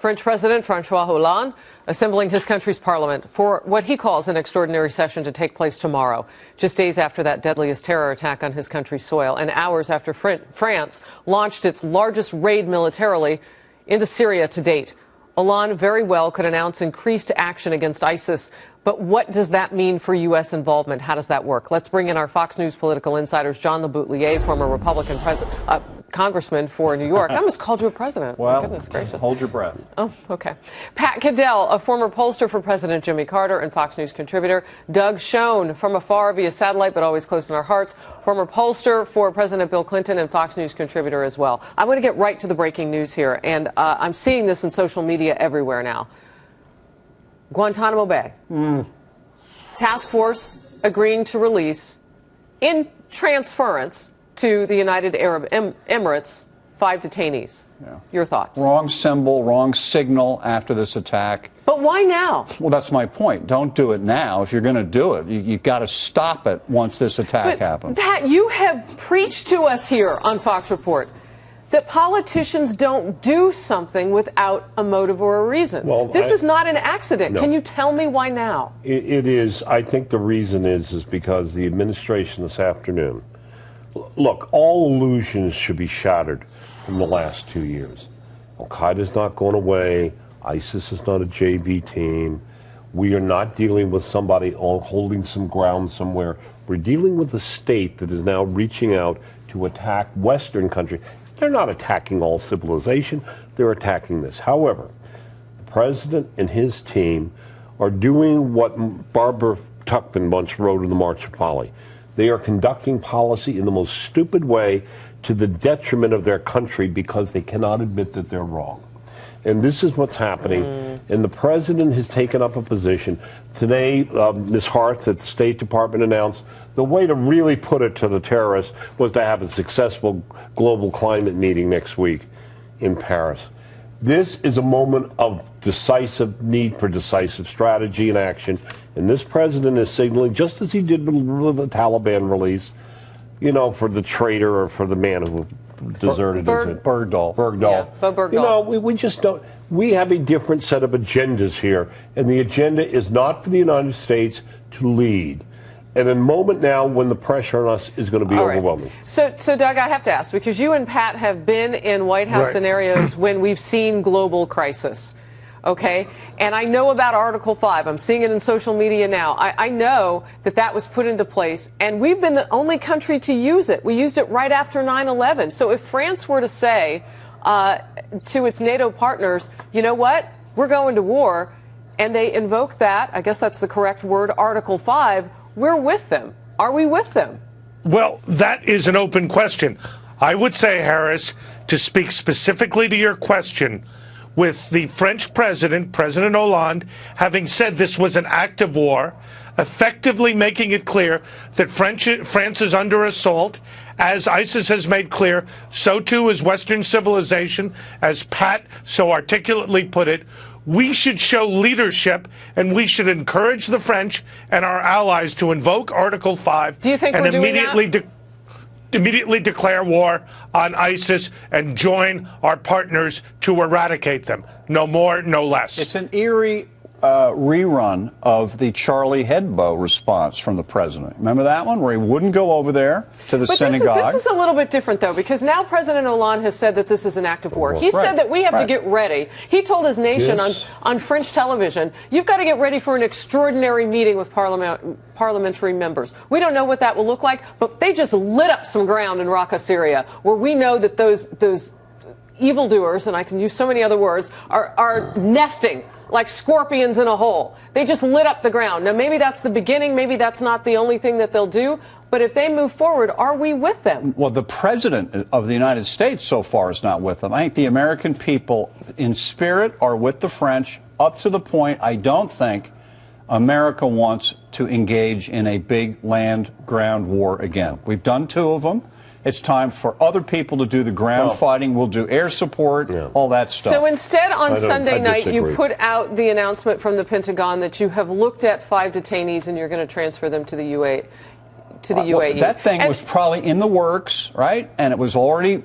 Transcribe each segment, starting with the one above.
French President Francois Hollande assembling his country's parliament for what he calls an extraordinary session to take place tomorrow, just days after that deadliest terror attack on his country's soil and hours after France launched its largest raid militarily into Syria to date. Hollande very well could announce increased action against ISIS. But what does that mean for U.S. involvement? How does that work? Let's bring in our Fox News political insiders, John LeBoutelier, former Republican congressman for New York. I almost called you a president. Well, goodness gracious. Hold your breath. Oh, okay. Pat Caddell, a former pollster for President Jimmy Carter and Fox News contributor. Doug Schoen, from afar via satellite, but always close in our hearts, former pollster for President Bill Clinton and Fox News contributor as well. I want to get right to the breaking news here, and I'm seeing this in social media everywhere now. Guantanamo Bay. Task force agreeing to release, in transference to the United Arab Emirates, 5 detainees. Yeah. Your thoughts? Wrong symbol, wrong signal after this attack. But why now? Well, that's my point. Don't do it now. If you're going to do it, you've got to stop it once this attack happens. Pat, you have preached to us here on Fox Report that politicians don't do something without a motive or a reason. Well, this is not an accident. No. Can you tell me why now? It is. I think the reason is because the administration this afternoon, look, all illusions should be shattered from the last 2 years. Al-Qaeda's not going away. ISIS is not a JV team. We are not dealing with somebody holding some ground somewhere. We're dealing with a state that is now reaching out to attack Western countries. They're not attacking all civilization. They're attacking this. However, the president and his team are doing what Barbara Tuchman once wrote in the March of Folly. They are conducting policy in the most stupid way to the detriment of their country because they cannot admit that they're wrong. And this is what's happening. And the president has taken up a position. Today, Ms. Hart at the State Department announced the way to really put it to the terrorists was to have a successful global climate meeting next week in Paris. This is a moment of decisive need for decisive strategy and action. And this president is signaling, just as he did with the Taliban release, you know, for the traitor or for the man who deserted Bergdahl. Yeah, Bo Bergdahl. You know, we just don't. We have a different set of agendas here, and the agenda is not for the United States to lead. And in a moment now when the pressure on us is going to be overwhelming. So, Doug, I have to ask, because you and Pat have been in White House scenarios when we've seen global crisis. Okay, and I know about Article 5. I'm seeing it in social media now. I know that was put into place, and we've been the only country to use it. We used it right after 9/11. So if France were to say to its NATO partners, you know what, we're going to war, and they invoke that, I guess that's the correct word, Article 5, we're with them. Are we with them? Well, that is an open question. I would say, Harris, to speak specifically to your question, with the French president, President Hollande, having said this was an act of war, effectively making it clear that France is under assault. As ISIS has made clear, so too is Western civilization. As Pat so articulately put it, we should show leadership, and we should encourage the French and our allies to invoke Article 5 and immediately declare war on ISIS and join our partners to eradicate them. No more, no less. It's an eerie rerun of the Charlie Hebdo response from the president. Remember that one, where he wouldn't go over there to the synagogue? This is a little bit different, though, because now President Hollande has said that this is an act of war. He said that we have to get ready. He told his nation on French television, you've got to get ready for an extraordinary meeting with parliamentary members. We don't know what that will look like, but they just lit up some ground in Raqqa, Syria, where we know that those evildoers, and I can use so many other words, are nesting like scorpions in a hole. They just lit up the ground. Now, maybe that's the beginning. Maybe that's not the only thing that they'll do. But if they move forward, are we with them? Well, the president of the United States so far is not with them. I think the American people in spirit are with the French up to the point I don't think America wants to engage in a big land-ground war again. We've done 2 of them. It's time for other people to do the ground fighting. We'll do air support, all that stuff. So instead, on Sunday night, you put out the announcement from the Pentagon that you have looked at 5 detainees and you're going to transfer them to the to the UAE. That thing was probably in the works, right? And it was already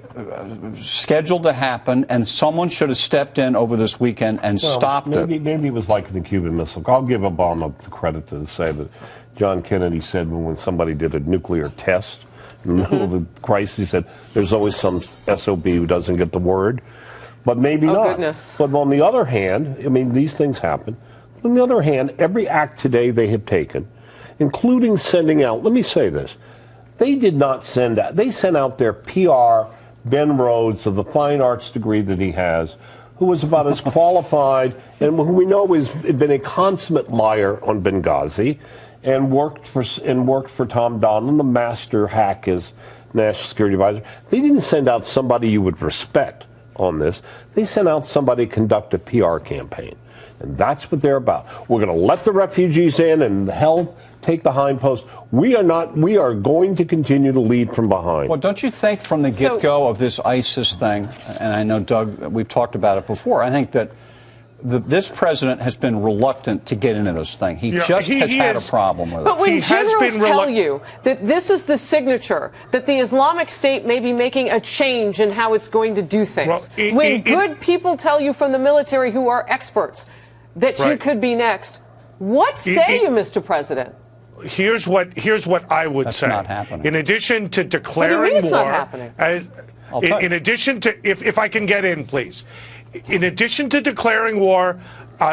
scheduled to happen, and someone should have stepped in over this weekend and stopped it. Maybe it was like the Cuban Missile. I'll give Obama the credit to say that John Kennedy said when somebody did a nuclear test in the middle of the crisis, he said, there's always some SOB who doesn't get the word. But maybe not. Goodness. But on the other hand, I mean, these things happen. On the other hand, every act today they have taken, including sending out, let me say this, they did not send out, they sent out their PR, Ben Rhodes, of the fine arts degree that he has, who was about as qualified and who we know has been a consummate liar on Benghazi and worked for Tom Donilon, the master hack as national security advisor. They didn't send out somebody you would respect on this. They sent out somebody to conduct a PR campaign. And that's what they're about. We're going to let the refugees in and help take the hindpost. We are going to continue to lead from behind. Well, don't you think from the get-go of this ISIS thing, and I know, Doug, we've talked about it before, I think that this president has been reluctant to get into this thing. He has had a problem with it. But when generals tell you that this is the signature, that the Islamic State may be making a change in how it's going to do things, when good people tell you from the military who are experts that you could be next, what say you, Mr. President? Here's what I would say. That's not happening. In addition to declaring what do you mean it's war, not happening? In addition to, if I can get in, please. In addition to declaring war,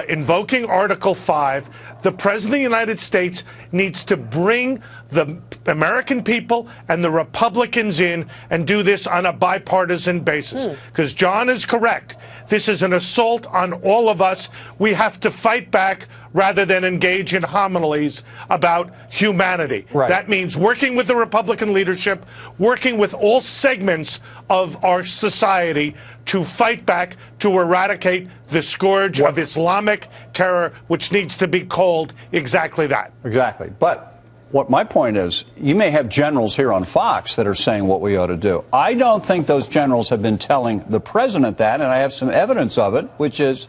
invoking Article 5, the President of the United States needs to bring the American people and the Republicans in and do this on a bipartisan basis. Because John is correct. This is an assault on all of us. We have to fight back rather than engage in homilies about humanity. Right. That means working with the Republican leadership, working with all segments of our society to fight back, to eradicate the scourge of Islamic terror, which needs to be called exactly that. Exactly. But what my point is, you may have generals here on Fox that are saying what we ought to do. I don't think those generals have been telling the president that, and I have some evidence of it, which is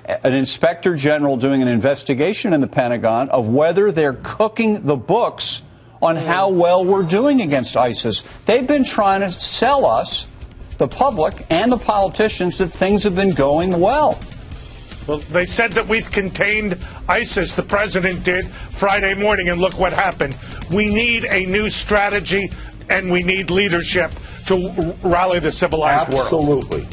an inspector general doing an investigation in the Pentagon of whether they're cooking the books on how well we're doing against ISIS. They've been trying to sell us, the public and the politicians, that things have been going well. Well, they said that we've contained ISIS, the president did Friday morning, and look what happened. We need a new strategy, and we need leadership to rally the civilized world. Absolutely.